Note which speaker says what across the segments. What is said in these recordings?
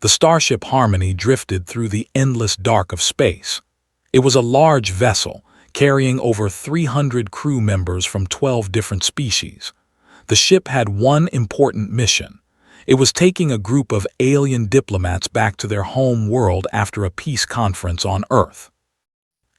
Speaker 1: The starship Harmony drifted through the endless dark of space. It was a large vessel, carrying over 300 crew members from 12 different species. The ship had one important mission. It was taking a group of alien diplomats back to their home world after a peace conference on Earth.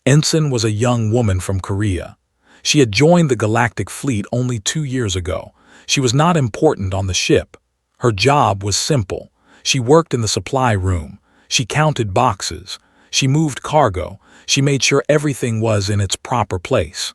Speaker 1: Ensign was a young woman from Korea. She had joined the Galactic Fleet only 2 years ago. She was not important on the ship. Her job was simple. She worked in the supply room. She counted boxes. She moved cargo. She made sure everything was in its proper place.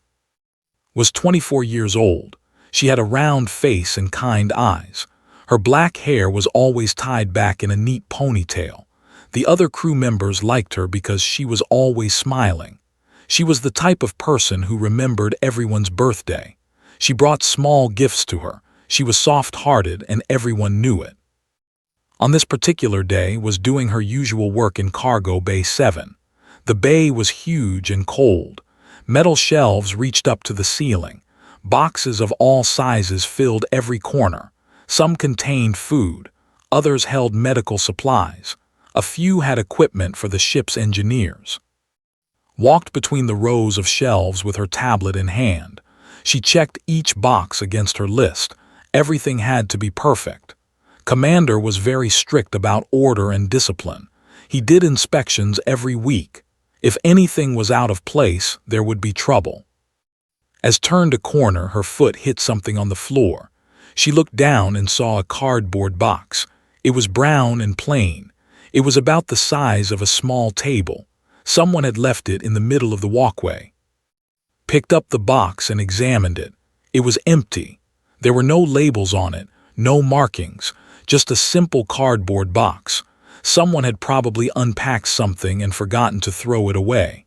Speaker 1: Was 24 years old. She had a round face and kind eyes. Her black hair was always tied back in a neat ponytail. The other crew members liked her because she was always smiling. She was the type of person who remembered everyone's birthday. She brought small gifts to her. She was soft-hearted and everyone knew it. On this particular day was doing her usual work in Cargo Bay 7. The bay was huge and cold. Metal shelves reached up to the ceiling. Boxes of all sizes filled every corner. Some contained food. Others held medical supplies. A few had equipment for the ship's engineers. Walked between the rows of shelves with her tablet in hand. She checked each box against her list. Everything had to be perfect. Commander was very strict about order and discipline. He did inspections every week. If anything was out of place, there would be trouble. As turned a corner, her foot hit something on the floor. She looked down and saw a cardboard box. It was brown and plain. It was about the size of a small table. Someone had left it in the middle of the walkway. Picked up the box and examined it. It was empty. There were no labels on it, no markings, just a simple cardboard box. Someone had probably unpacked something and forgotten to throw it away.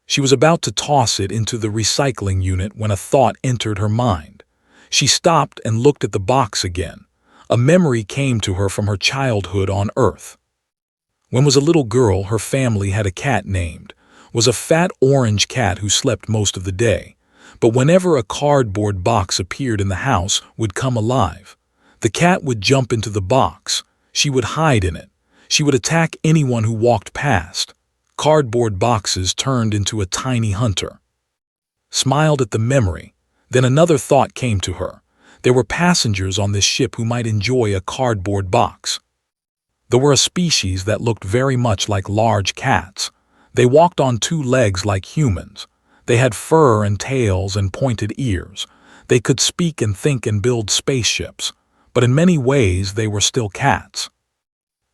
Speaker 1: She was about to toss it into the recycling unit when a thought entered her mind. She stopped and looked at the box again. A memory came to her from her childhood on Earth. When was a little girl, her family had a cat named. Was a fat orange cat who slept most of the day. But whenever a cardboard box appeared in the house, would come alive. The cat would jump into the box. She would hide in it. She would attack anyone who walked past. Cardboard boxes turned into a tiny hunter. Smiled at the memory. Then another thought came to her. There were passengers on this ship who might enjoy a cardboard box. There were a species that looked very much like large cats. They walked on 2 legs like humans. They had fur and tails and pointed ears. They could speak and think and build spaceships. But in many ways they were still cats.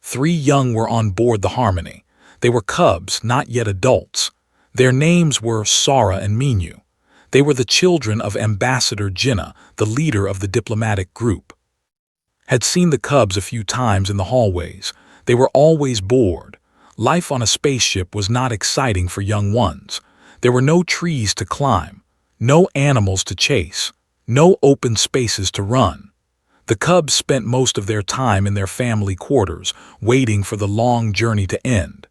Speaker 1: 3 young were on board the Harmony. They were cubs, not yet adults. Their names were Sara and Minu. They were the children of Ambassador Jinnah, the leader of the diplomatic group. Had seen the cubs a few times in the hallways. They were always bored. Life on a spaceship was not exciting for young ones. There were no trees to climb, no animals to chase, no open spaces to run. The cubs spent most of their time in their family quarters, waiting for the long journey to end.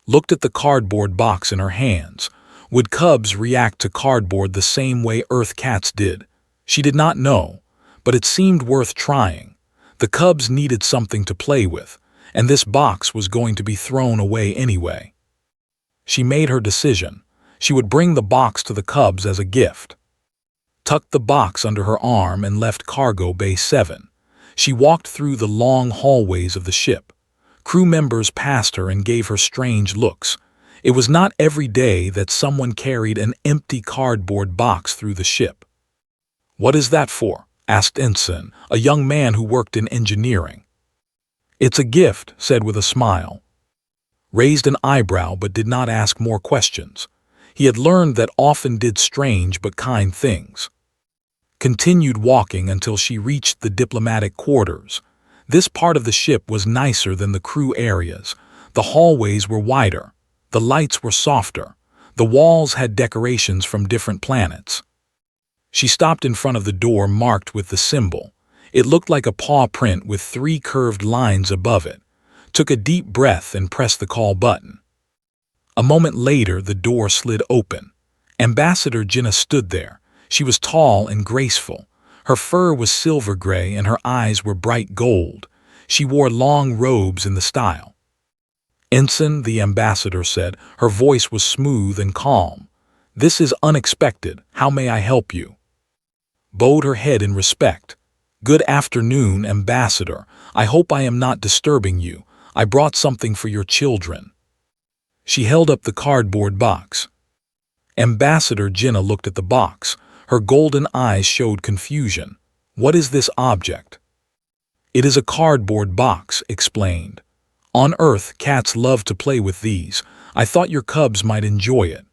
Speaker 1: Looked at the cardboard box in her hands. Would cubs react to cardboard the same way Earth cats did? She did not know, but it seemed worth trying. The cubs needed something to play with, and this box was going to be thrown away anyway. She made her decision. She would bring the box to the cubs as a gift. Tucked the box under her arm and left Cargo Bay 7. She walked through the long hallways of the ship. Crew members passed her and gave her strange looks. It was not every day that someone carried an empty cardboard box through the ship. "What is that for?" asked Ensign, a young man who worked in engineering. "It's a gift," said with a smile. Raised an eyebrow but did not ask more questions. He had learned that often did strange but kind things. Continued walking until she reached the diplomatic quarters. This part of the ship was nicer than the crew areas. The hallways were wider. The lights were softer. The walls had decorations from different planets. She stopped in front of the door marked with the symbol. It looked like a paw print with 3 curved lines above it. Took a deep breath and pressed the call button. A moment later, the door slid open. Ambassador Jinnah stood there. She was tall and graceful. Her fur was silver gray and her eyes were bright gold. She wore long robes in the style. "Ensign," the ambassador said. Her voice was smooth and calm. "This is unexpected. How may I help you?" Bowed her head in respect. "Good afternoon, ambassador. I hope I am not disturbing you. I brought something for your children." She held up the cardboard box. Ambassador Jinnah looked at the box. Her golden eyes showed confusion. "What is this object?" "It is a cardboard box," explained. "On Earth, cats love to play with these. I thought your cubs might enjoy it."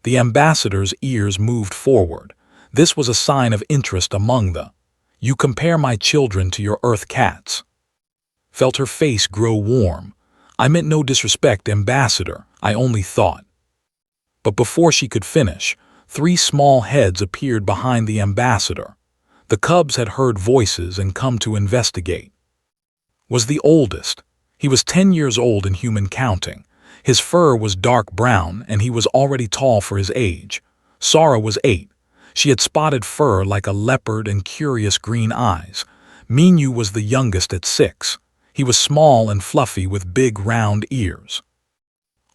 Speaker 1: The ambassador's ears moved forward. This was a sign of interest among the. "You compare my children to your Earth cats." Felt her face grow warm. "I meant no disrespect, ambassador. I only thought." But before she could finish, 3 small heads appeared behind the ambassador. The cubs had heard voices and come to investigate. Was the oldest. He was 10 years old in human counting. His fur was dark brown and he was already tall for his age. Sara was 8. She had spotted fur like a leopard and curious green eyes. Minyu was the youngest at 6. He was small and fluffy with big round ears.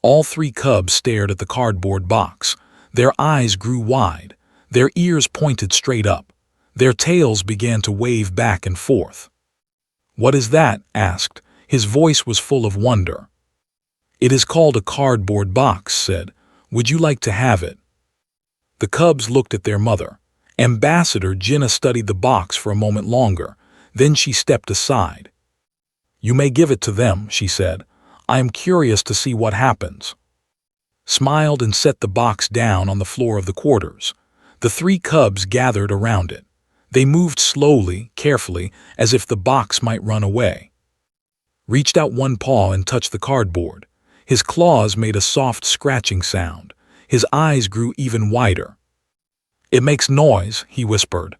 Speaker 1: All 3 cubs stared at the cardboard box. Their eyes grew wide. Their ears pointed straight up. Their tails began to wave back and forth. "What is that?" asked. His voice was full of wonder. "It is called a cardboard box," said. "Would you like to have it?" The cubs looked at their mother. Ambassador Jinnah studied the box for a moment longer. Then she stepped aside. "You may give it to them," she said. "I am curious to see what happens." Smiled and set the box down on the floor of the quarters. The 3 cubs gathered around it. They moved slowly, carefully, as if the box might run away. Reached out one paw and touched the cardboard. His claws made a soft scratching sound. His eyes grew even wider. "It makes noise," he whispered.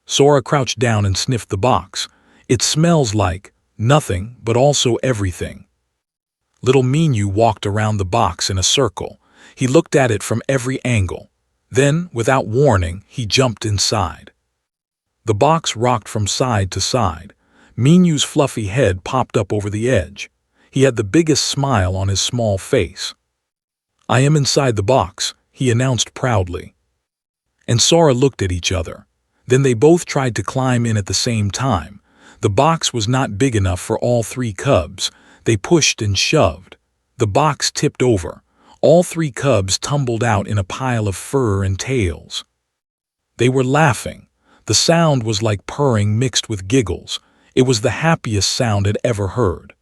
Speaker 1: Sora crouched down and sniffed the box. "It smells like nothing, but also everything." Little Minyu walked around the box in a circle. He looked at it from every angle. Then, without warning, he jumped inside. The box rocked from side to side. Minyu's fluffy head popped up over the edge. He had the biggest smile on his small face. "I am inside the box," he announced proudly. And Sora looked at each other. Then they both tried to climb in at the same time. The box was not big enough for all 3 cubs. They pushed and shoved. The box tipped over. All 3 cubs tumbled out in a pile of fur and tails. They were laughing. The sound was like purring mixed with giggles. It was the happiest sound it ever heard.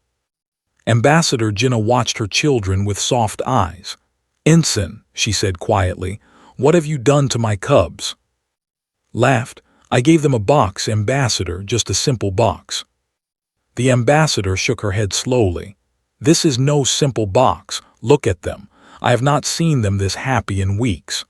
Speaker 1: Ambassador Jinnah watched her children with soft eyes. "Ensign," she said quietly, "what have you done to my cubs?" Laughed. "I gave them a box, ambassador, just a simple box." The ambassador shook her head slowly. "This is no simple box. Look at them. I have not seen them this happy in weeks."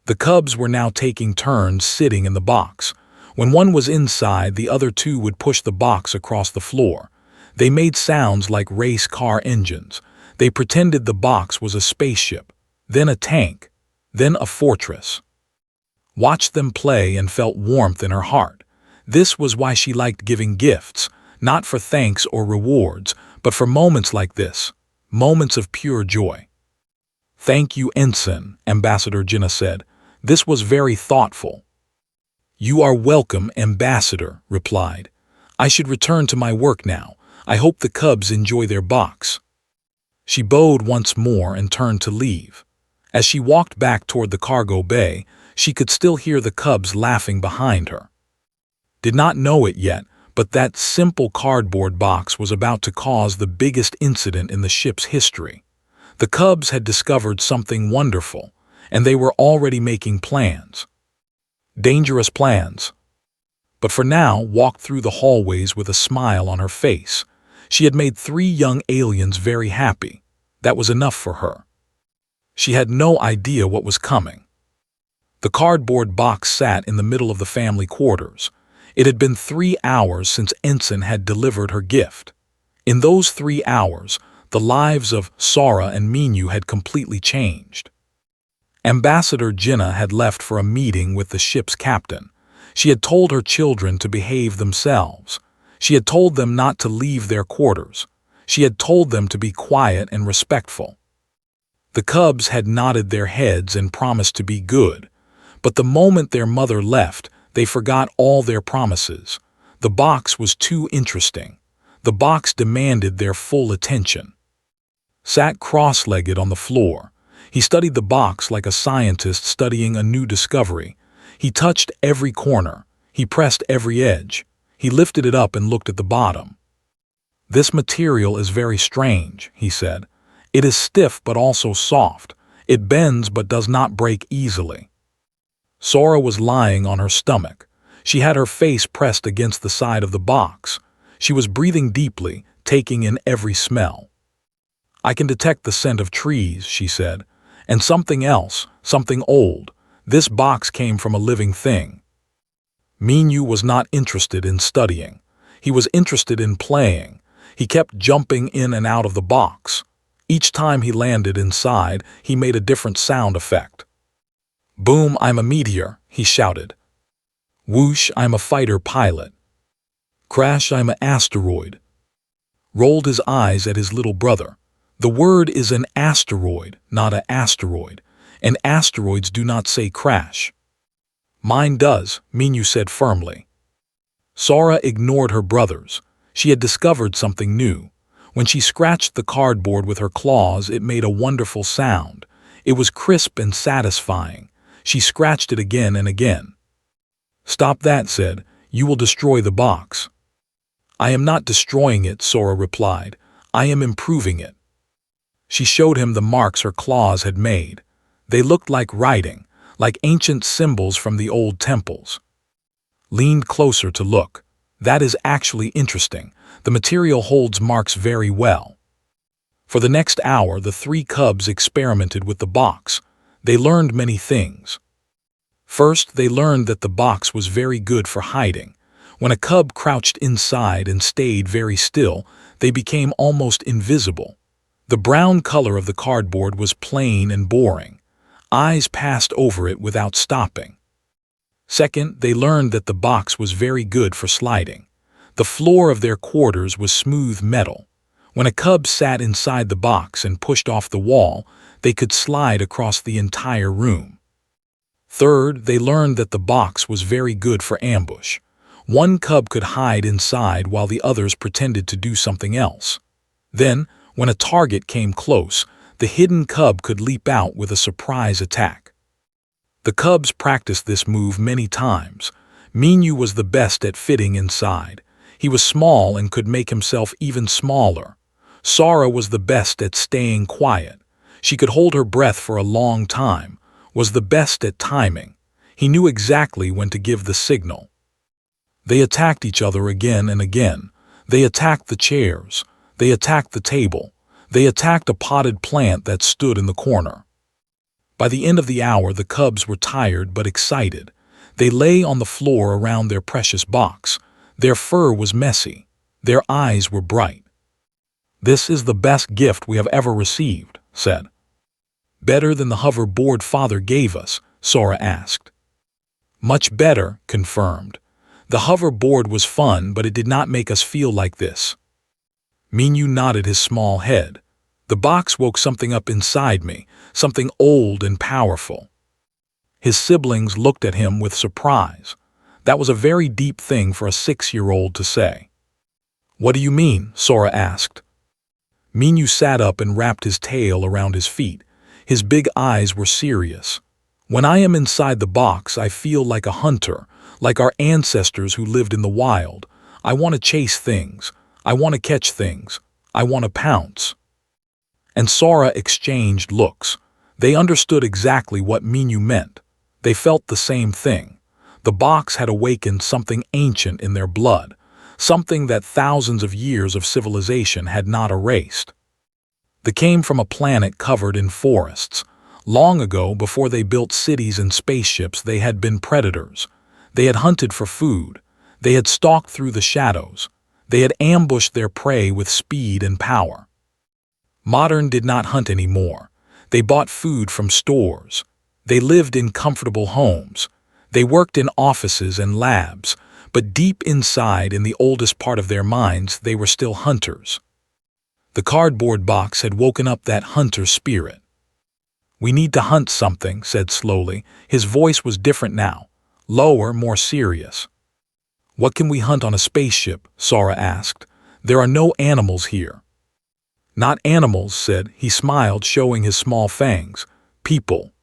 Speaker 1: The cubs were now taking turns sitting in the box. When one was inside, the other 2 would push the box across the floor. They made sounds like race car engines. They pretended the box was a spaceship, then a tank, then a fortress. Watched them play and felt warmth in her heart. This was why she liked giving gifts, not for thanks or rewards, but for moments like this, moments of pure joy. "Thank you, Ensign," Ambassador Jinnah said. "This was very thoughtful." "You are welcome, ambassador," replied. "I should return to my work now. I hope the cubs enjoy their box." She bowed once more and turned to leave. As she walked back toward the cargo bay, she could still hear the cubs laughing behind her. Did not know it yet, but that simple cardboard box was about to cause the biggest incident in the ship's history. The cubs had discovered something wonderful, and they were already making plans. Dangerous plans. But for now, walked through the hallways with a smile on her face. She had made 3 young aliens very happy. That was enough for her. She had no idea what was coming. The cardboard box sat in the middle of the family quarters. It had been 3 hours since Ensign had delivered her gift. In those 3 hours, the lives of Sora and Minyu had completely changed. Ambassador Jinnah had left for a meeting with the ship's captain. She had told her children to behave themselves. She had told them not to leave their quarters. She had told them to be quiet and respectful. The cubs had nodded their heads and promised to be good, but the moment their mother left, they forgot all their promises. The box was too interesting. The box demanded their full attention. Sat cross-legged on the floor, he studied the box like a scientist studying a new discovery. He touched every corner. He pressed every edge. He lifted it up and looked at the bottom. "This material is very strange," he said. "It is stiff but also soft. It bends but does not break easily." Sora was lying on her stomach. She had her face pressed against the side of the box. She was breathing deeply, taking in every smell. "I can detect the scent of trees," she said, "and something else, something old. This box came from a living thing." Minyu was not interested in studying. He was interested in playing. He kept jumping in and out of the box. Each time he landed inside, he made a different sound effect. "Boom, I'm a meteor," he shouted. "Whoosh, I'm a fighter pilot. Crash, I'm an asteroid." Rolled his eyes at his little brother. "The word is an asteroid, not an asteroid, and asteroids do not say crash." "Mine does," Minyu said firmly. Sora ignored her brothers. She had discovered something new. When she scratched the cardboard with her claws, it made a wonderful sound. It was crisp and satisfying. She scratched it again and again. "Stop that," said. "You will destroy the box." "I am not destroying it," Sora replied. "I am improving it." She showed him the marks her claws had made. They looked like writing, like ancient symbols from the old temples. Leaned closer to look. "That is actually interesting. The material holds marks very well." For the next hour, the three cubs experimented with the box. They learned many things. First, they learned that the box was very good for hiding. When a cub crouched inside and stayed very still, they became almost invisible. The brown color of the cardboard was plain and boring. Eyes passed over it without stopping. Second, they learned that the box was very good for sliding. The floor of their quarters was smooth metal. When a cub sat inside the box and pushed off the wall, they could slide across the entire room. Third, they learned that the box was very good for ambush. One cub could hide inside while the others pretended to do something else. Then, when a target came close, the hidden cub could leap out with a surprise attack. The cubs practiced this move many times. Minyu was the best at fitting inside. He was small and could make himself even smaller. Sora was the best at staying quiet. She could hold her breath for a long time, was the best at timing. He knew exactly when to give the signal. They attacked each other again and again. They attacked the chairs. They attacked the table. They attacked a potted plant that stood in the corner. By the end of the hour, the cubs were tired but excited. They lay on the floor around their precious box. Their fur was messy. Their eyes were bright. "This is the best gift we have ever received," said. "Better than the hoverboard Father gave us?" Sora asked. "Much better," confirmed. "The hoverboard was fun, but it did not make us feel like this." Minyu nodded his small head. "The box woke something up inside me, something old and powerful." His siblings looked at him with surprise. That was a very deep thing for a 6-year-old to say. "What do you mean?" Sora asked. Minyu sat up and wrapped his tail around his feet. His big eyes were serious. "When I am inside the box, I feel like a hunter, like our ancestors who lived in the wild. I want to chase things. I want to catch things. I want to pounce." And Sora exchanged looks. They understood exactly what Minyu meant. They felt the same thing. The box had awakened something ancient in their blood, something that thousands of years of civilization had not erased. They came from a planet covered in forests. Long ago, before they built cities and spaceships, they had been predators. They had hunted for food. They had stalked through the shadows. They had ambushed their prey with speed and power. Modern did not hunt anymore. They bought food from stores. They lived in comfortable homes. They worked in offices and labs, but deep inside, in the oldest part of their minds, they were still hunters. The cardboard box had woken up that hunter spirit. "We need to hunt something," said slowly. His voice was different now, lower, more serious. "What can we hunt on a spaceship?" Sora asked. "There are no animals here." "Not animals," said he, smiled, showing his small fangs. "People."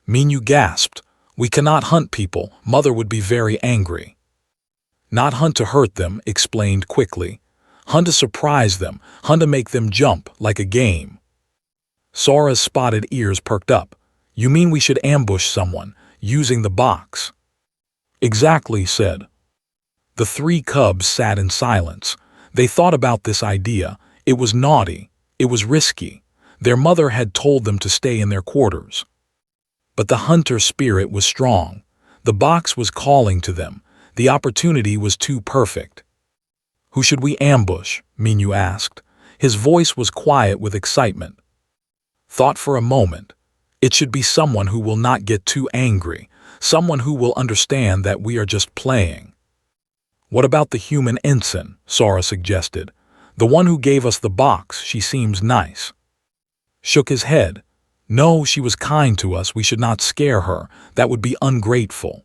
Speaker 1: Minyu gasped. "We cannot hunt people. Mother would be very angry." "Not hunt to hurt them," explained quickly. "Hunt to surprise them, hunt to make them jump, like a game." Sora's spotted ears perked up. "You mean we should ambush someone, using the box?" "Exactly," said. The three cubs sat in silence. They thought about this idea. It was naughty. It was risky. Their mother had told them to stay in their quarters. But the hunter spirit was strong. The box was calling to them. The opportunity was too perfect. "Who should we ambush?" Minyu asked. His voice was quiet with excitement. Thought for a moment. "It should be someone who will not get too angry, someone who will understand that we are just playing." "What about the human ensign?" Sora suggested. "The one who gave us the box. She seems nice." Shook his head. "No, she was kind to us. We should not scare her. That would be ungrateful."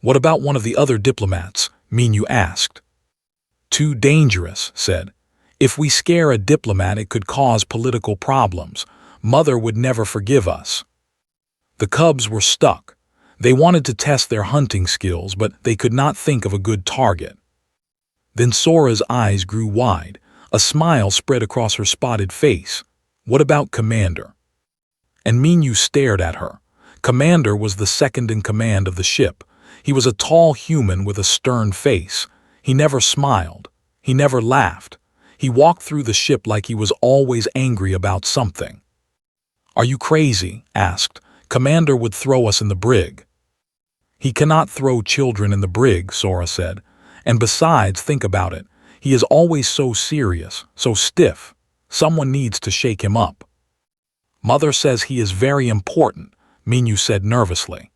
Speaker 1: "What about one of the other diplomats?" Minyu asked. "Too dangerous," said. "If we scare a diplomat, it could cause political problems. Mother would never forgive us." The cubs were stuck. They wanted to test their hunting skills, but they could not think of a good target. Then Sora's eyes grew wide. A smile spread across her spotted face. "What about Commander?" And Minyu stared at her. Commander was the second in command of the ship. He was a tall human with a stern face. He never smiled. He never laughed. He walked through the ship like he was always angry about something. "Are you crazy?" asked. "Commander would throw us in the brig." "He cannot throw children in the brig," Sora said. "And besides, think about it. He is always so serious, so stiff. Someone needs to shake him up." "Mother says he is very important," Minyu said nervously.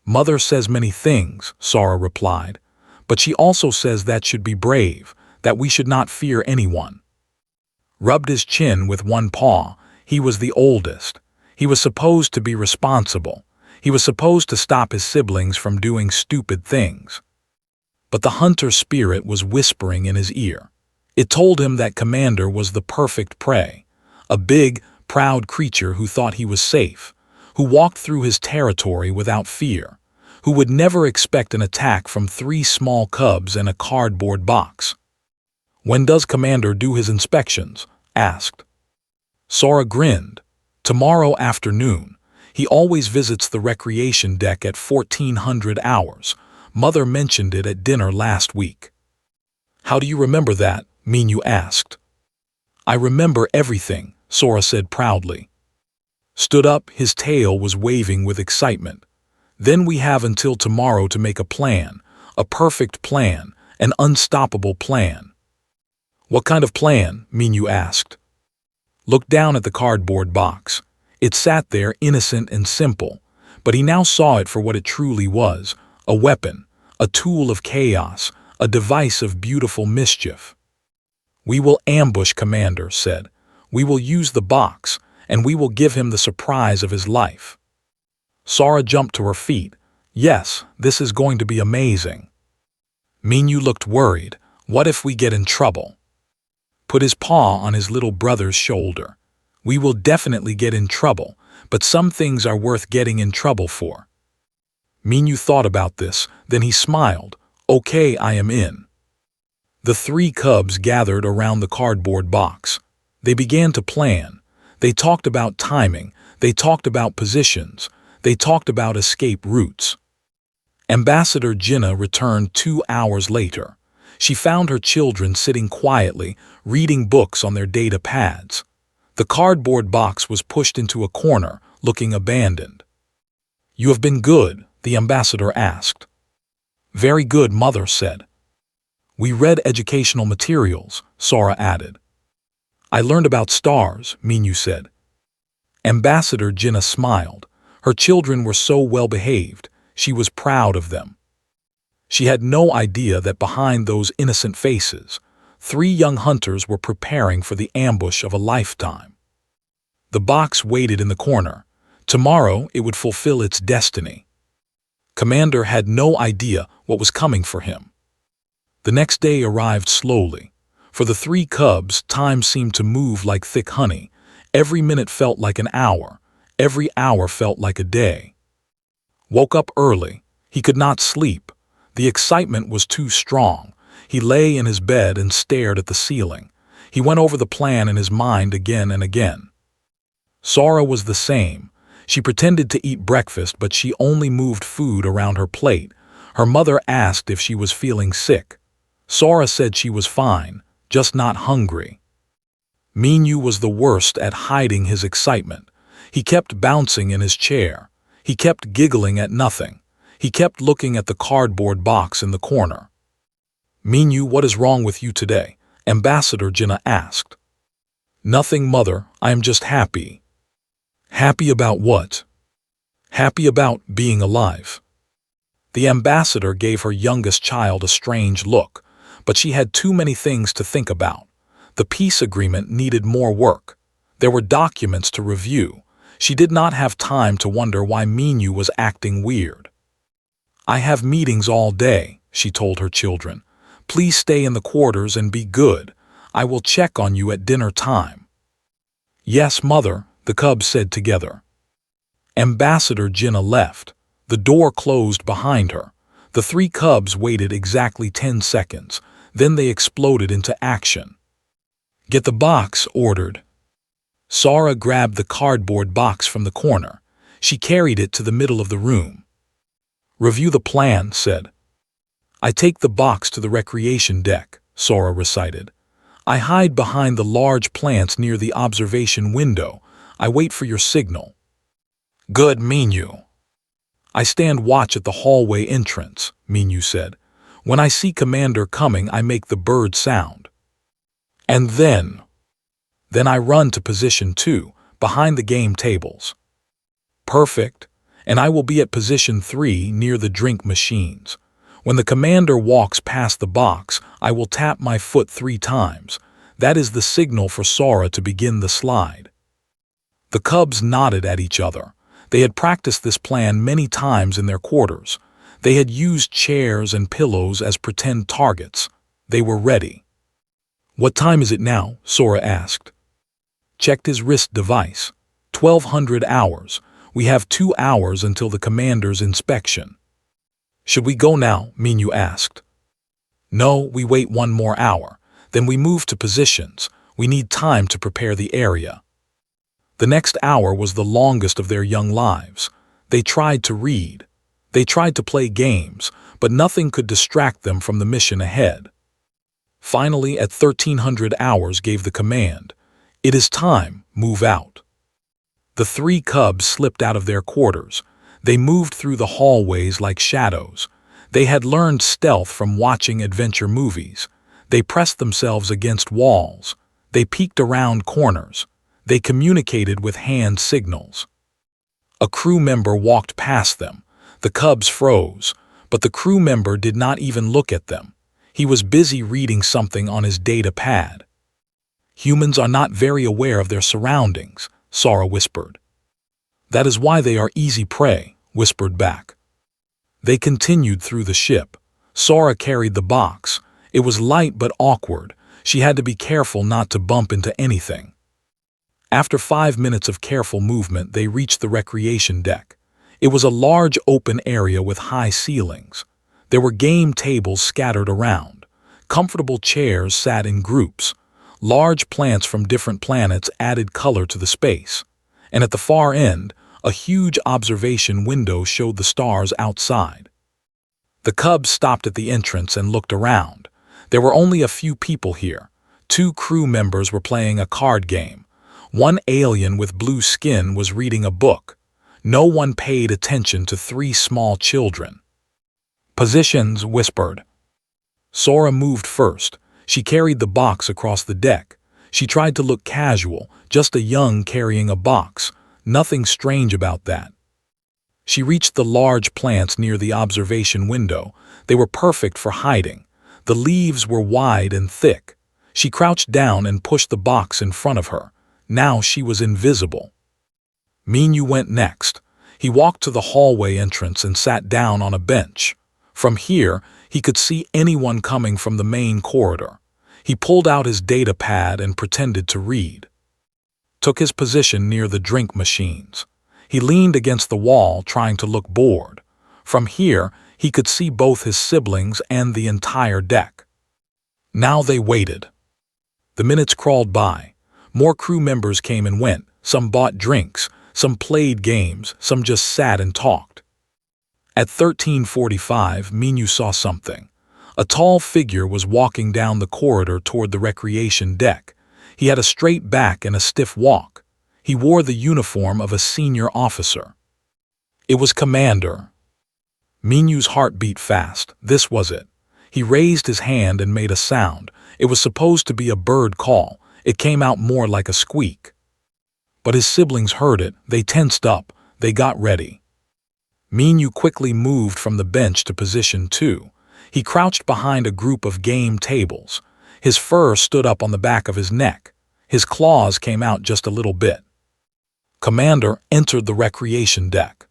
Speaker 1: "Mother says many things," Sora replied. "But she also says that should be brave, that we should not fear anyone." Rubbed his chin with one paw. He was the oldest. He was supposed to be responsible. He was supposed to stop his siblings from doing stupid things. But the hunter spirit was whispering in his ear. It told him that Commander was the perfect prey. A big, proud creature who thought he was safe, who walked through his territory without fear, who would never expect an attack from three small cubs and a cardboard box. "When does Commander do his inspections?" asked. Sora grinned. "Tomorrow afternoon. He always visits the recreation deck at 1400 hours. Mother mentioned it at dinner last week." "How do you remember that?" Minyu asked. "I remember everything," Sora said proudly. Stood up, his tail was waving with excitement. "Then we have until tomorrow to make a plan, a perfect plan, an unstoppable plan." "What kind of plan?" Minyu asked. Looked down at the cardboard box. It sat there innocent and simple, but he now saw it for what it truly was, a weapon, a tool of chaos, a device of beautiful mischief. "We will ambush Commander," said. "We will use the box, and we will give him the surprise of his life." Sora jumped to her feet. "Yes, this is going to be amazing." Minyu looked worried. "What if we get in trouble?" Put his paw on his little brother's shoulder. "We will definitely get in trouble, but some things are worth getting in trouble for." Minyu thought about this, then he smiled. "Okay, I am in." The three cubs gathered around the cardboard box. They began to plan. They talked about timing. They talked about positions. They talked about escape routes. Ambassador Jinnah returned 2 hours later. She found her children sitting quietly, reading books on their data pads. The cardboard box was pushed into a corner, looking abandoned. "You have been good?" the ambassador asked. "Very good," Mother said. "We read educational materials," Sora added. "I learned about stars," Minyu said. Ambassador Jinnah smiled. Her children were so well behaved. She was proud of them. She had no idea that behind those innocent faces, 3 young hunters were preparing for the ambush of a lifetime. The box waited in the corner. Tomorrow it would fulfill its destiny. Commander had no idea what was coming for him. The next day arrived slowly. For the 3 cubs, time seemed to move like thick honey. Every minute felt like an hour. Every hour felt like a day. Woke up early. He could not sleep. The excitement was too strong. He lay in his bed and stared at the ceiling. He went over the plan in his mind again and again. Sora was the same. She pretended to eat breakfast, but she only moved food around her plate. Her mother asked if she was feeling sick. Sora said she was fine, just not hungry. Minyu was the worst at hiding his excitement. He kept bouncing in his chair. He kept giggling at nothing. He kept looking at the cardboard box in the corner. "Minyu, what is wrong with you today?" Ambassador Jinna asked. "Nothing, mother. I am just happy." "Happy about what?" "Happy about being alive." The ambassador gave her youngest child a strange look, but she had too many things to think about. The peace agreement needed more work. There were documents to review. She did not have time to wonder why Minyu was acting weird. "I have meetings all day," she told her children. "Please stay in the quarters and be good. I will check on you at dinner time." "Yes, mother," the cubs said together. Ambassador Jinna left. The door closed behind her. The 3 cubs waited exactly 10 seconds. Then they exploded into action. "Get the box," ordered. Sora grabbed the cardboard box from the corner. She carried it to the middle of the room. "Review the plan," said. "I take the box to the recreation deck," Sora recited. "I hide behind the large plants near the observation window. I wait for your signal." "Good, Minyu." "I stand watch at the hallway entrance," Minyu said. "When I see Commander coming, I make the bird sound. And then I run to position 2, behind the game tables." "Perfect. And I will be at position 3, near the drink machines. When the commander walks past the box, I will tap my foot 3 times. That is the signal for Sora to begin the slide." The cubs nodded at each other. They had practiced this plan many times in their quarters. They had used chairs and pillows as pretend targets. They were ready. "What time is it now?" Sora asked. Checked his wrist device. 1200 hours. We have 2 hours until the commander's inspection. "Should we go now?" Minyu asked. "No, we wait 1 more hour. Then we move to positions. We need time to prepare the area." The next hour was the longest of their young lives. They tried to read. They tried to play games, but nothing could distract them from the mission ahead. Finally, at 1300 hours, gave the command, "It is time, move out." The 3 cubs slipped out of their quarters. They moved through the hallways like shadows. They had learned stealth from watching adventure movies. They pressed themselves against walls. They peeked around corners. They communicated with hand signals. A crew member walked past them. The cubs froze, but the crew member did not even look at them. He was busy reading something on his data pad. "Humans are not very aware of their surroundings," Sora whispered. "That is why they are easy prey," whispered back. They continued through the ship. Sora carried the box. It was light but awkward. She had to be careful not to bump into anything. After 5 minutes of careful movement, they reached the recreation deck. It was a large open area with high ceilings. There were game tables scattered around. Comfortable chairs sat in groups. Large plants from different planets added color to the space. And at the far end, a huge observation window showed the stars outside. The cubs stopped at the entrance and looked around. There were only a few people here. 2 crew members were playing a card game. 1 alien with blue skin was reading a book. No one paid attention to 3 small children. "Positions," whispered. Sora moved first. She carried the box across the deck. She tried to look casual, just a young carrying a box. Nothing strange about that. She reached the large plants near the observation window. They were perfect for hiding. The leaves were wide and thick. She crouched down and pushed the box in front of her. Now she was invisible. Minyu went next. He walked to the hallway entrance and sat down on a bench. From here, he could see anyone coming from the main corridor. He pulled out his data pad and pretended to read. Took his position near the drink machines. He leaned against the wall, trying to look bored. From here, he could see both his siblings and the entire deck. Now they waited. The minutes crawled by. More crew members came and went. Some bought drinks, some played games, some just sat and talked. At 13:45, Minyu saw something. A tall figure was walking down the corridor toward the recreation deck. He had a straight back and a stiff walk. He wore the uniform of a senior officer. It was Commander. Minyu's heart beat fast. This was it. He raised his hand and made a sound. It was supposed to be a bird call. It came out more like a squeak. But his siblings heard it. They tensed up. They got ready. Minyu quickly moved from the bench to position 2. He crouched behind a group of game tables. His fur stood up on the back of his neck. His claws came out just a little bit. Commander entered the recreation deck.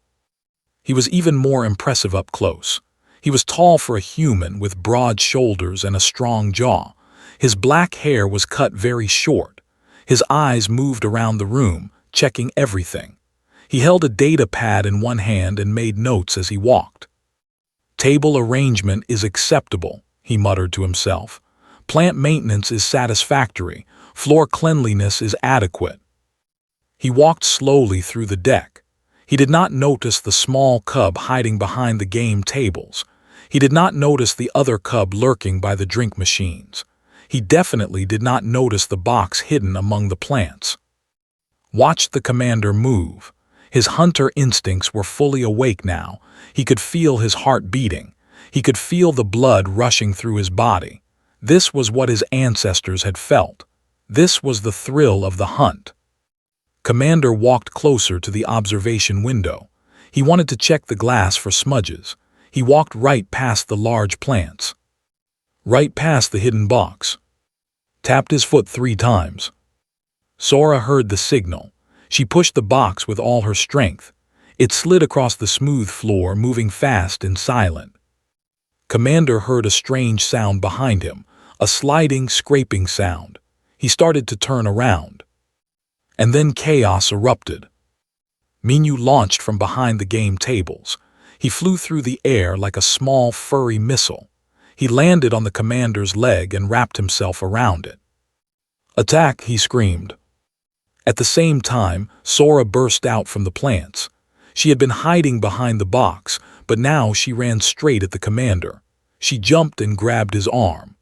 Speaker 1: He was even more impressive up close. He was tall for a human with broad shoulders and a strong jaw. His black hair was cut very short. His eyes moved around the room, checking everything. He held a data pad in one hand and made notes as he walked. Table arrangement is acceptable, he muttered to himself. Plant maintenance is satisfactory. Floor cleanliness is adequate. He walked slowly through the deck. He did not notice the small cub hiding behind the game tables. He did not notice the other cub lurking by the drink machines. He definitely did not notice the box hidden among the plants. Watched the commander move. His hunter instincts were fully awake now. He could feel his heart beating. He could feel the blood rushing through his body. This was what his ancestors had felt. This was the thrill of the hunt. Commander walked closer to the observation window. He wanted to check the glass for smudges. He walked right past the large plants. Right past the hidden box. Tapped his foot 3 times. Sora heard the signal. She pushed the box with all her strength. It slid across the smooth floor, moving fast and silent. Commander heard a strange sound behind him, a sliding, scraping sound. He started to turn around. And then chaos erupted. Minyu launched from behind the game tables. He flew through the air like a small, furry missile. He landed on the commander's leg and wrapped himself around it. "Attack!" he screamed. At the same time, Sora burst out from the plants. She had been hiding behind the box, but now she ran straight at the commander. She jumped and grabbed his arm.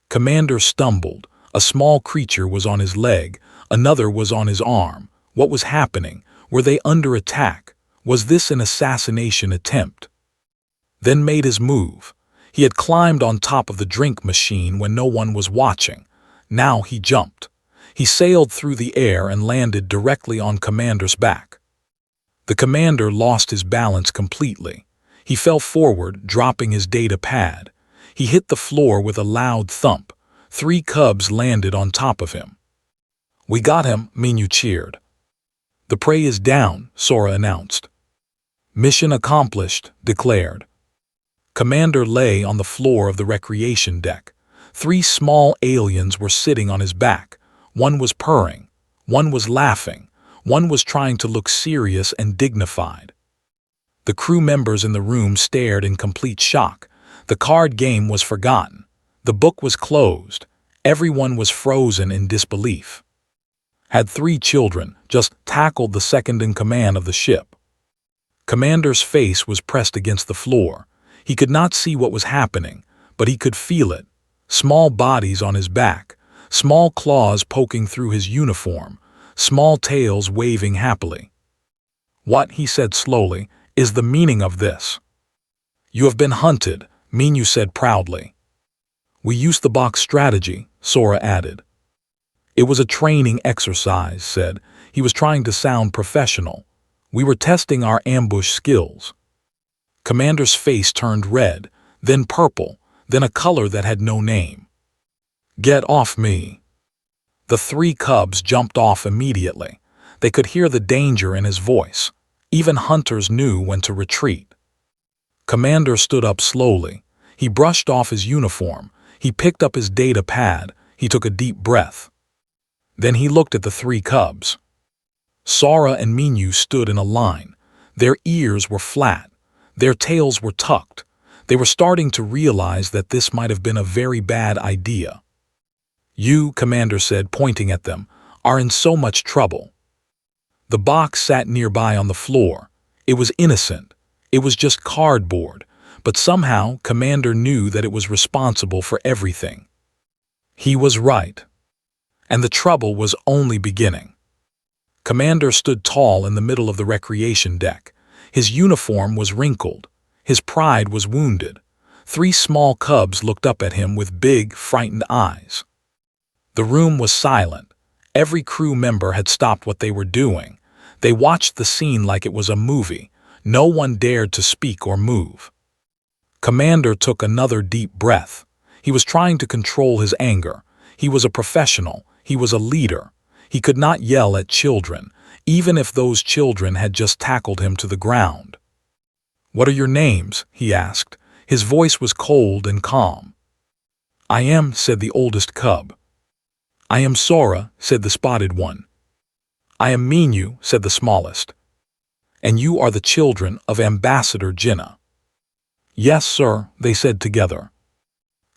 Speaker 1: Commander stumbled. A small creature was on his leg. Another was on his arm. What was happening? Were they under attack? Was this an assassination attempt? Then made his move. He had climbed on top of the drink machine when no one was watching. Now he jumped. He sailed through the air and landed directly on Commander's back. The commander lost his balance completely. He fell forward, dropping his data pad. He hit the floor with a loud thump. 3 cubs landed on top of him. "We got him," Minyu cheered. "The prey is down," Sora announced. "Mission accomplished," declared. Commander lay on the floor of the recreation deck. 3 small aliens were sitting on his back. One was purring. One was laughing. One was trying to look serious and dignified. The crew members in the room stared in complete shock. The card game was forgotten. The book was closed. Everyone was frozen in disbelief. Had 3 children, just tackled the second-in-command of the ship. Commander's face was pressed against the floor. He could not see what was happening, but he could feel it. Small bodies on his back, small claws poking through his uniform, small tails waving happily. "What," he said slowly, "is the meaning of this?" "You have been hunted," Minyu said proudly. "We used the box strategy," Sora added. "It was a training exercise," said. He was trying to sound professional. We were testing our ambush skills. Commander's face turned red, then purple, then a color that had no name. Get off me. The three cubs jumped off immediately. They could hear the danger in his voice. Even hunters knew when to retreat. Commander stood up slowly. He brushed off his uniform. He picked up his data pad. He took a deep breath. Then he looked at the three cubs. Sora and Minyu stood in a line. Their ears were flat. Their tails were tucked. They were starting to realize that this might have been a very bad idea. You, Commander said, pointing at them, are in so much trouble. The box sat nearby on the floor. It was innocent. It was just cardboard, but somehow Commander knew that it was responsible for everything. He was right. And the trouble was only beginning. Commander stood tall in the middle of the recreation deck. His uniform was wrinkled. His pride was wounded. Three small cubs looked up at him with big, frightened eyes. The room was silent. Every crew member had stopped what they were doing. They watched the scene like it was a movie. No one dared to speak or move. Commander took another deep breath. He was trying to control his anger. He was a professional. He was a leader. He could not yell at children, even if those children had just tackled him to the ground. "What are your names?" he asked. His voice was cold and calm. "I am," said the oldest cub. "I am Sora," said the spotted one. "I am Minyu," said the smallest. "And you are the children of Ambassador Jinnah." "Yes, sir," they said together.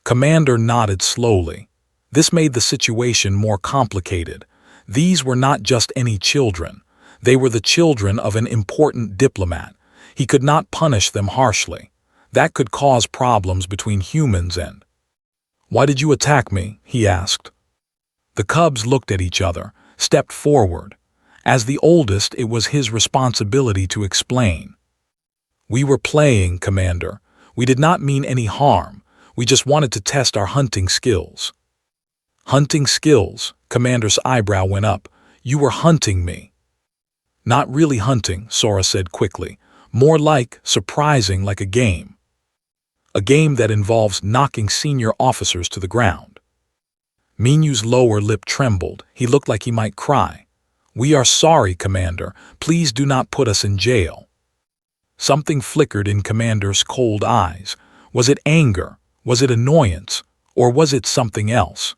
Speaker 1: Commander nodded slowly. This made the situation more complicated. These were not just any children. They were the children of an important diplomat. He could not punish them harshly. That could cause problems between humans and... "Why did you attack me?" he asked. The cubs looked at each other, stepped forward. As the oldest, it was his responsibility to explain. "We were playing, Commander. We did not mean any harm. We just wanted to test our hunting skills." "Hunting skills?" Commander's eyebrow went up. "You were hunting me." "Not really hunting," Sora said quickly. "More like surprising, like a game. A game that involves knocking senior officers to the ground." Minyu's lower lip trembled. He looked like he might cry. "We are sorry, Commander. Please do not put us in jail." Something flickered in Commander's cold eyes. Was it anger? Was it annoyance? Or was it something else?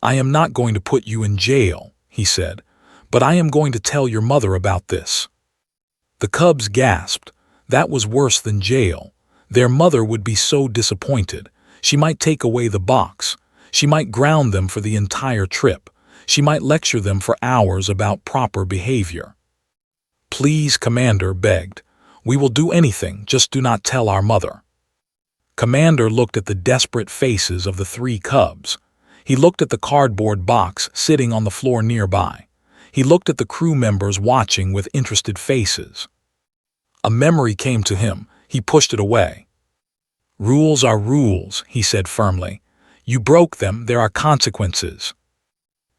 Speaker 1: "I am not going to put you in jail," he said, "but I am going to tell your mother about this." The cubs gasped. That was worse than jail. Their mother would be so disappointed. She might take away the box. She might ground them for the entire trip. She might lecture them for hours about proper behavior. "Please, Commander," begged. "We will do anything, just do not tell our mother." Commander looked at the desperate faces of the three cubs. He looked at the cardboard box sitting on the floor nearby. He looked at the crew members watching with interested faces. A memory came to him. He pushed it away. "Rules are rules," he said firmly. "You broke them, there are consequences."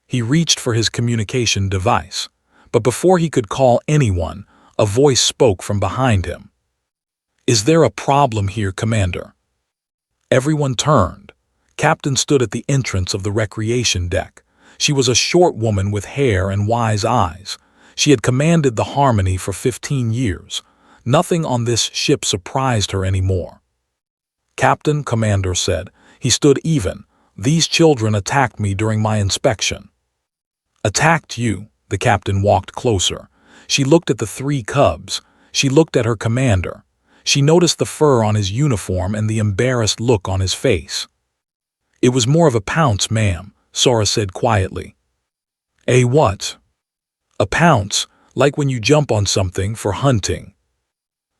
Speaker 1: He reached for his communication device, but before he could call anyone, a voice spoke from behind him. "Is there a problem here, Commander?" Everyone turned. Captain stood at the entrance of the recreation deck. She was a short woman with hair and wise eyes. She had commanded the Harmony for 15 years. Nothing on this ship surprised her anymore. "Captain," Commander said. He stood even. "These children attacked me during my inspection." "Attacked you?" The captain walked closer. She looked at the three cubs. She looked at her commander. She noticed the fur on his uniform and the embarrassed look on his face. "It was more of a pounce, ma'am," Sora said quietly. "A what?" "A pounce, like when you jump on something for hunting."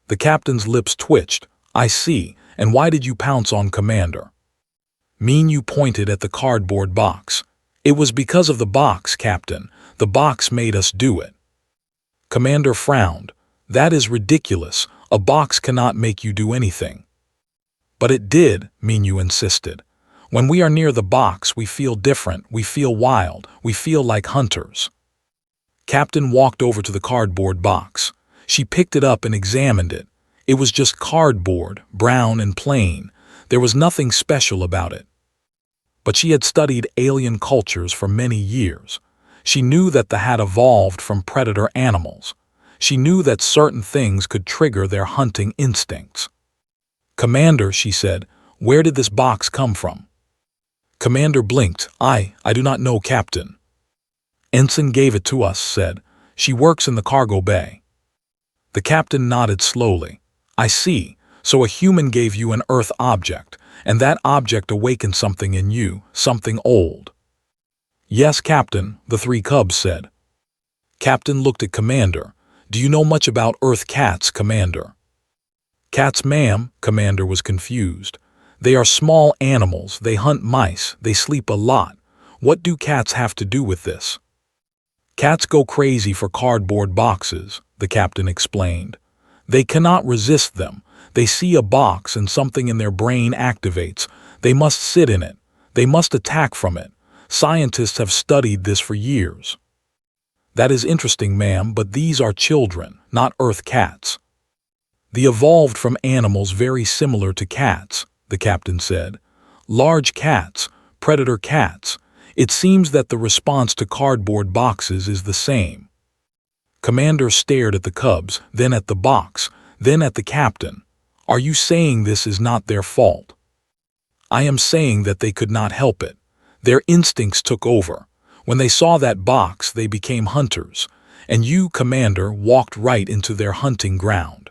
Speaker 1: The captain's lips twitched. "I see. And why did you pounce on Commander?" Minyu pointed at the cardboard box. "It was because of the box, Captain. The box made us do it." Commander frowned. "That is ridiculous. A box cannot make you do anything." "But it did," Minyu insisted. "When we are near the box, we feel different, we feel wild, we feel like hunters." Captain walked over to the cardboard box. She picked it up and examined it. It was just cardboard, brown and plain. There was nothing special about it. But she had studied alien cultures for many years. She knew that the hat evolved from predator animals. She knew that certain things could trigger their hunting instincts. "Commander," she said, "where did this box come from?" Commander blinked. I do not know, Captain." "Ensign gave it to us," said. "She works in the cargo bay." The captain nodded slowly. "I see. So a human gave you an Earth object, and that object awakened something in you, something old." "Yes, Captain," the three cubs said. Captain looked at Commander. "Do you know much about Earth cats, Commander?" "Cats, ma'am," Commander was confused. "They are small animals, they hunt mice, they sleep a lot. What do cats have to do with this?" "Cats go crazy for cardboard boxes," the captain explained. "They cannot resist them. They see a box and something in their brain activates. They must sit in it. They must attack from it. Scientists have studied this for years." "That is interesting, ma'am, but these are children, not Earth cats." "They evolved from animals very similar to cats," the captain said. "Large cats, predator cats. It seems that the response to cardboard boxes is the same." Commander stared at the cubs, then at the box, then at the captain. "Are you saying this is not their fault?" "I am saying that they could not help it. Their instincts took over. When they saw that box, they became hunters, and you, Commander, walked right into their hunting ground."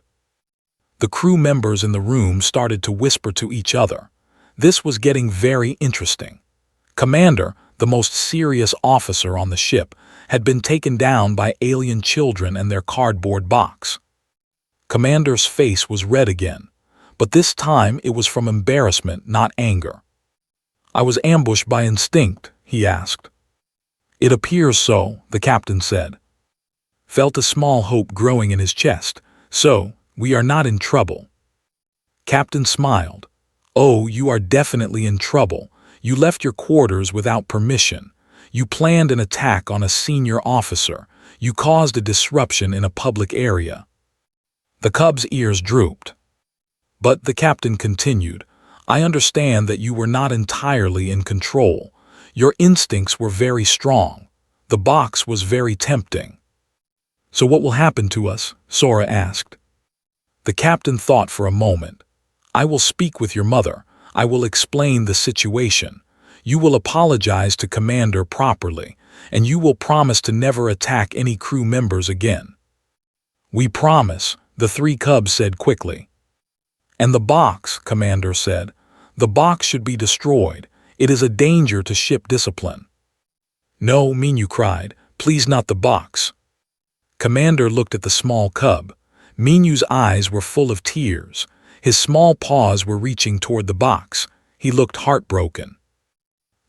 Speaker 1: The crew members in the room started to whisper to each other. This was getting very interesting. Commander, the most serious officer on the ship, had been taken down by alien children and their cardboard box. Commander's face was red again, but this time it was from embarrassment, not anger. "I was ambushed by instinct," he asked. "It appears so," the captain said. Felt a small hope growing in his chest. "So, we are not in trouble." Captain smiled. "Oh, you are definitely in trouble. You left your quarters without permission. You planned an attack on a senior officer. You caused a disruption in a public area." The cub's ears drooped. But the captain continued, "I understand that you were not entirely in control. Your instincts were very strong. The box was very tempting." "So what will happen to us?" Sora asked. The captain thought for a moment. "I will speak with your mother. I will explain the situation. You will apologize to Commander properly, and you will promise to never attack any crew members again." "We promise," the three cubs said quickly. "And the box," Commander said. "The box should be destroyed. It is a danger to ship discipline." "No," Minyu cried. "Please not the box." Commander looked at the small cub. Minyu's eyes were full of tears. His small paws were reaching toward the box. He looked heartbroken.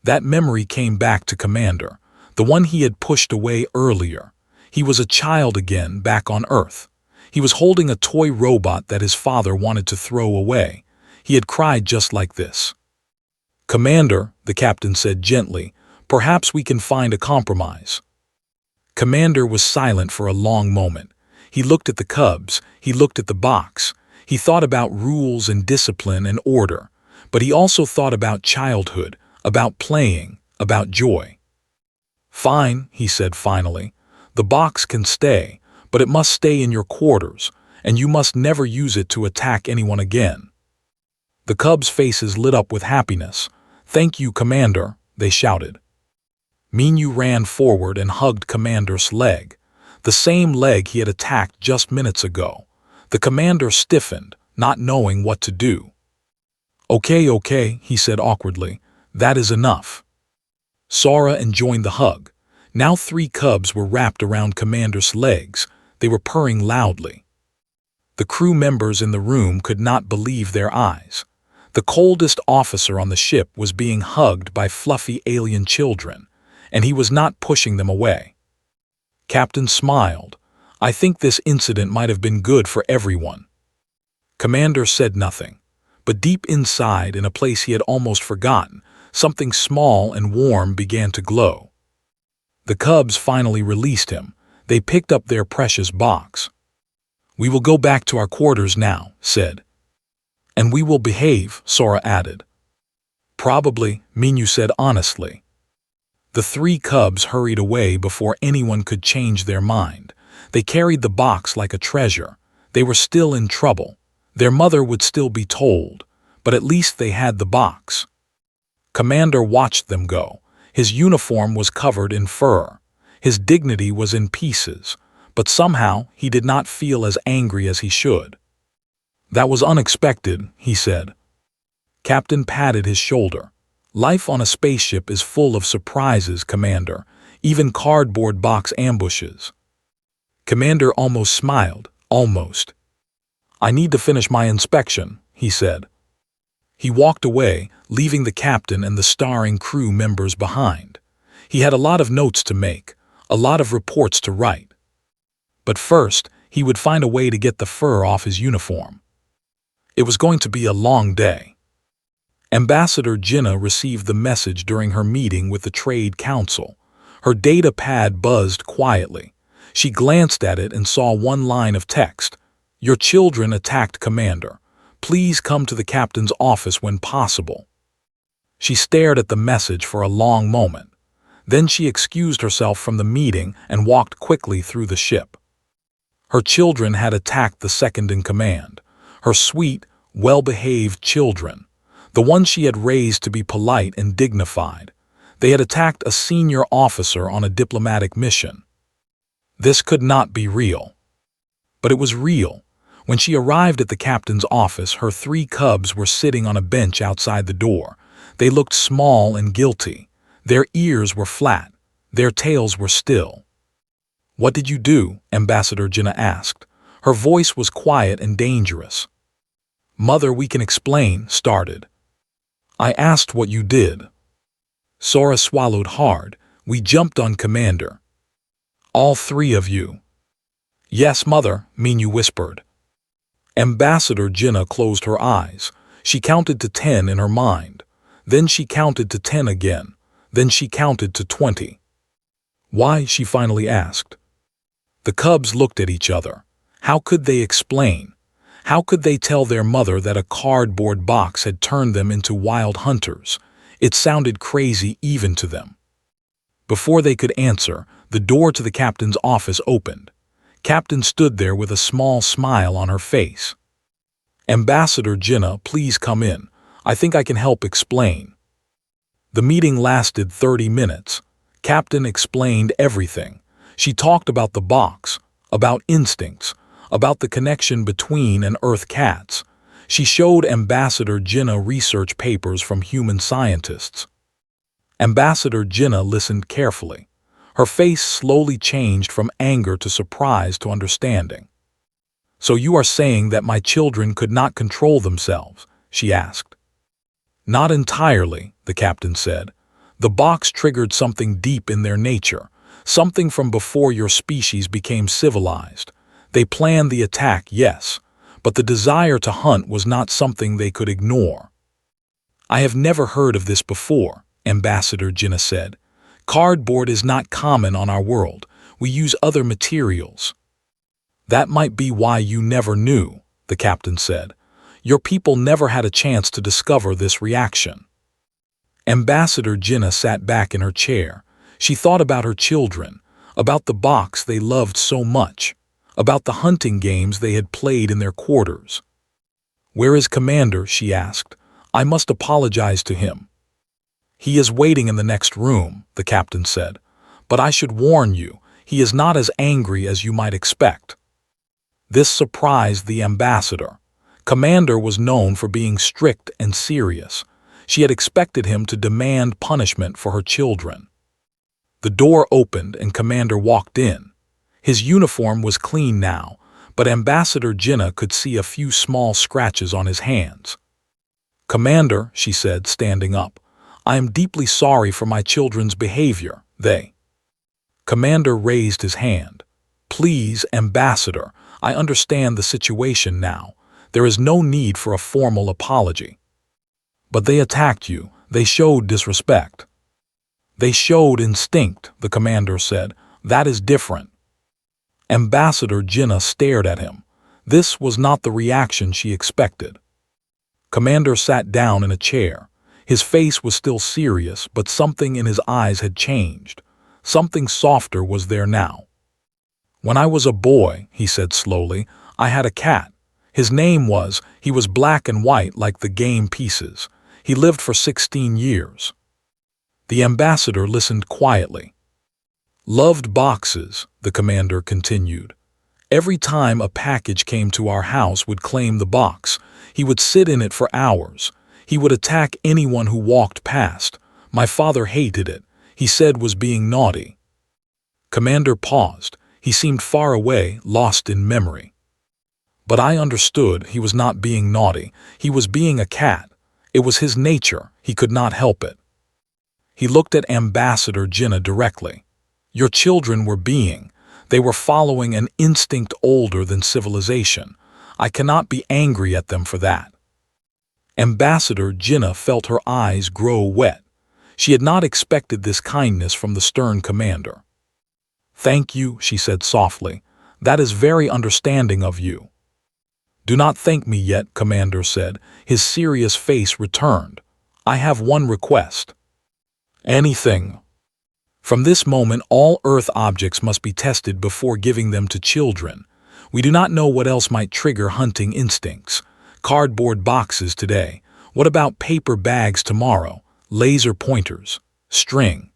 Speaker 1: That memory came back to Commander, the one he had pushed away earlier. He was a child again, back on Earth. He was holding a toy robot that his father wanted to throw away. He had cried just like this. "Commander," the captain said gently, "perhaps we can find a compromise." Commander was silent for a long moment. He looked at the cubs, he looked at the box. He thought about rules and discipline and order, but he also thought about childhood, about playing, about joy. "Fine," he said finally. "The box can stay, but it must stay in your quarters, and you must never use it to attack anyone again." The cubs' faces lit up with happiness. "Thank you, Commander," they shouted. Minyu ran forward and hugged Commander's leg, the same leg he had attacked just minutes ago. The commander stiffened, not knowing what to do. Okay, he said awkwardly. "That is enough." Sora enjoyed the hug. Now 3 cubs were wrapped around Commander's legs. They were purring loudly. The crew members in the room could not believe their eyes. The coldest officer on the ship was being hugged by fluffy alien children, and he was not pushing them away. Captain smiled. "I think this incident might have been good for everyone." Commander said nothing, but deep inside, in a place he had almost forgotten, something small and warm began to glow. The cubs finally released him. They picked up their precious box. "We will go back to our quarters now," said. "And we will behave," Sora added. "Probably," Minyu said honestly. The three cubs hurried away before anyone could change their mind. They carried the box like a treasure. They were still in trouble. Their mother would still be told, but at least they had the box. Commander watched them go. His uniform was covered in fur. His dignity was in pieces, but somehow he did not feel as angry as he should. "That was unexpected," he said. Captain patted his shoulder. "Life on a spaceship is full of surprises, Commander, even cardboard box ambushes." Commander almost smiled, almost. "I need to finish my inspection," he said. He walked away, leaving the captain and the starring crew members behind. He had a lot of notes to make, a lot of reports to write. But first, he would find a way to get the fur off his uniform. It was going to be a long day. Ambassador Jinnah received the message during her meeting with the Trade Council. Her data pad buzzed quietly. She glanced at it and saw one line of text. "Your children attacked Commander. Please come to the captain's office when possible." She stared at the message for a long moment. Then she excused herself from the meeting and walked quickly through the ship. Her children had attacked the second-in-command. Her sweet, well-behaved children. The ones she had raised to be polite and dignified. They had attacked a senior officer on a diplomatic mission. This could not be real. But it was real. When she arrived at the captain's office, her three cubs were sitting on a bench outside the door. They looked small and guilty. Their ears were flat. Their tails were still. "What did you do?" Ambassador Jinnah asked. Her voice was quiet and dangerous. "Mother, we can explain," started. "I asked what you did." Sora swallowed hard. "We jumped on Commander." "All three of you?" "Yes, Mother," Minyu whispered. Ambassador Jinnah closed her eyes. She counted to 10 in her mind. Then she counted to 10 again. Then she counted to 20. "Why?" she finally asked. The cubs looked at each other. How could they explain? How could they tell their mother that a cardboard box had turned them into wild hunters? It sounded crazy even to them. Before they could answer, the door to the captain's office opened. Captain stood there with a small smile on her face. "Ambassador Jinnah, please come in. I think I can help explain." The meeting lasted 30 minutes. Captain explained everything. She talked about the box, about instincts, about the connection between and Earth cats. She showed Ambassador Jinnah research papers from human scientists. Ambassador Jinnah listened carefully. Her face slowly changed from anger to surprise to understanding. "So you are saying that my children could not control themselves?" she asked. "Not entirely," the captain said. "The box triggered something deep in their nature, something from before your species became civilized. They planned the attack, yes, but the desire to hunt was not something they could ignore." "I have never heard of this before," Ambassador Jinnah said. "Cardboard is not common on our world. We use other materials." "That might be why you never knew," the captain said. "Your people never had a chance to discover this reaction." Ambassador Jinnah sat back in her chair. She thought about her children, about the box they loved so much, about the hunting games they had played in their quarters. "Where is Commander?" she asked. "I must apologize to him." "He is waiting in the next room," the captain said. "But I should warn you, he is not as angry as you might expect." This surprised the ambassador. Commander was known for being strict and serious. She had expected him to demand punishment for her children. The door opened and Commander walked in. His uniform was clean now, but Ambassador Jinnah could see a few small scratches on his hands. "Commander," she said, standing up, "I am deeply sorry for my children's behavior. Commander raised his hand. "Please, Ambassador, I understand the situation now. There is no need for a formal apology." "But they attacked you. They showed disrespect." "They showed instinct," the commander said. "That is different." Ambassador Jinnah stared at him. This was not the reaction she expected. Commander sat down in a chair. His face was still serious, but something in his eyes had changed. Something softer was there now. "When I was a boy," he said slowly, "I had a cat. He was black and white like the game pieces. He lived for 16 years. The ambassador listened quietly. "Loved boxes," the commander continued. "Every time a package came to our house would claim the box. He would sit in it for hours. He would attack anyone who walked past. My father hated it. He said was being naughty." Commander paused. He seemed far away, lost in memory. "But I understood he was not being naughty. He was being a cat. It was his nature. He could not help it." He looked at Ambassador Jinnah directly. "Your children were they were following an instinct older than civilization. I cannot be angry at them for that." Ambassador Jinnah felt her eyes grow wet. She had not expected this kindness from the stern commander. "Thank you," she said softly. "That is very understanding of you." "Do not thank me yet," Commander said. His serious face returned. "I have one request." "Anything." "From this moment all Earth objects must be tested before giving them to children. We do not know what else might trigger hunting instincts. Cardboard boxes today. What about paper bags tomorrow? Laser pointers? String?"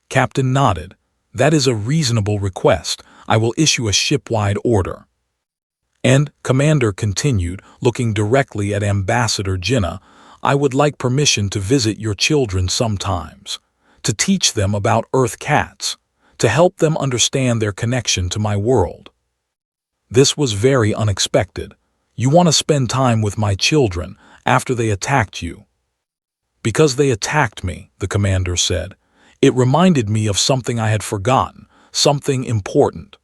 Speaker 1: Captain nodded. "That is a reasonable request. I will issue a ship-wide order." And, Commander continued, looking directly at Ambassador Jinnah, "I would like permission to visit your children sometimes, to teach them about Earth cats, to help them understand their connection to my world." This was very unexpected. "You want to spend time with my children after they attacked you?" "Because they attacked me," the commander said. "It reminded me of something I had forgotten, something important."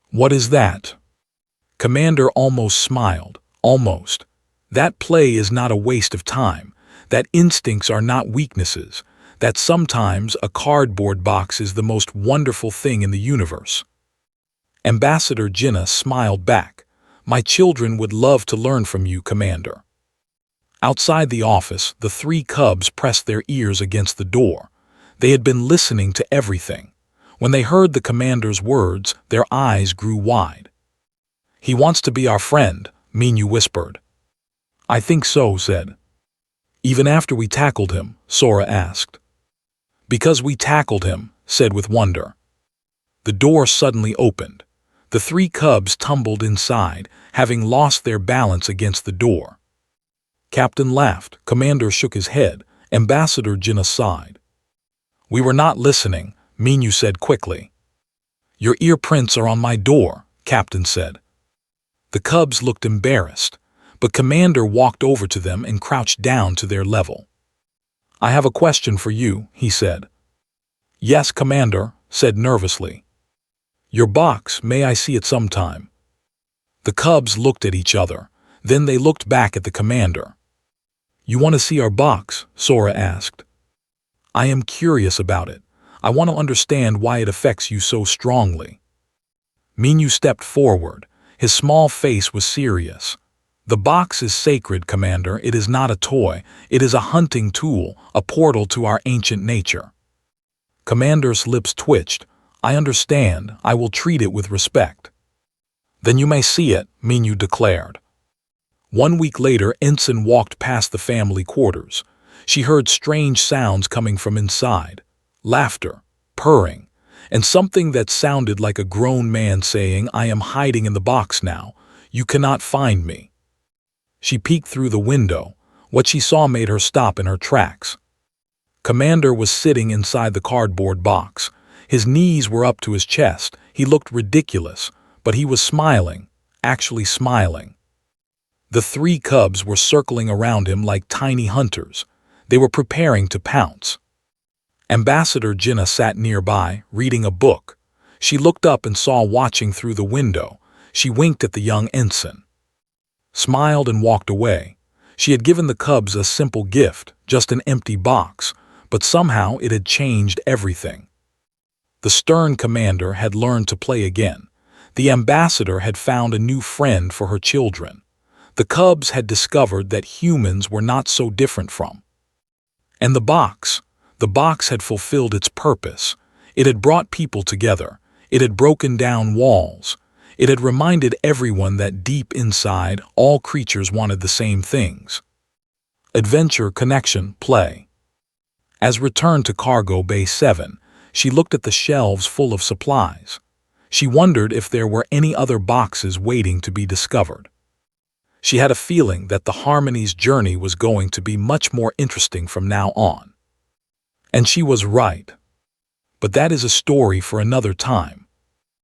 Speaker 1: "What is that?" Commander almost smiled. "Almost. That play is not a waste of time. That instincts are not weaknesses. That sometimes a cardboard box is the most wonderful thing in the universe." Ambassador Jinnah smiled back. "My children would love to learn from you, Commander." Outside the office, the three cubs pressed their ears against the door. They had been listening to everything. When they heard the commander's words, their eyes grew wide. "He wants to be our friend," Minyu whispered. "I think so," said. "Even after we tackled him?" Sora asked. "Because we tackled him," said with wonder. The door suddenly opened. The three cubs tumbled inside, having lost their balance against the door. Captain laughed. Commander shook his head. Ambassador Jinnah sighed. "We were not listening," Minyu said quickly. "Your ear prints are on my door," Captain said. The cubs looked embarrassed, but Commander walked over to them and crouched down to their level. "I have a question for you," he said. "Yes, Commander," said nervously. "Your box, may I see it sometime?" The cubs looked at each other. Then they looked back at the commander. "You want to see our box?" Sora asked. "I am curious about it. I want to understand why it affects you so strongly." Minyu stepped forward. His small face was serious. "The box is sacred, Commander. It is not a toy. It is a hunting tool, a portal to our ancient nature." Commander's lips twitched. "I understand. I will treat it with respect." "Then you may see it," Minyu declared. 1 week later, Ensign walked past the family quarters. She heard strange sounds coming from inside. Laughter, purring, and something that sounded like a grown man saying, "I am hiding in the box now. You cannot find me." She peeked through the window. What she saw made her stop in her tracks. Commander was sitting inside the cardboard box. His knees were up to his chest. He looked ridiculous, but he was smiling, actually smiling. The three cubs were circling around him like tiny hunters. They were preparing to pounce. Ambassador Jinnah sat nearby, reading a book. She looked up and saw watching through the window. She winked at the young ensign, smiled and walked away. She had given the cubs a simple gift, just an empty box, but somehow it had changed everything. The stern commander had learned to play again. The ambassador had found a new friend for her children. The cubs had discovered that humans were not so different from. And the box had fulfilled its purpose. It had brought people together. It had broken down walls. It had reminded everyone that deep inside, all creatures wanted the same things. Adventure, connection, play. As returned to Cargo Bay 7, she looked at the shelves full of supplies. She wondered if there were any other boxes waiting to be discovered. She had a feeling that the Harmony's journey was going to be much more interesting from now on. And she was right. But that is a story for another time.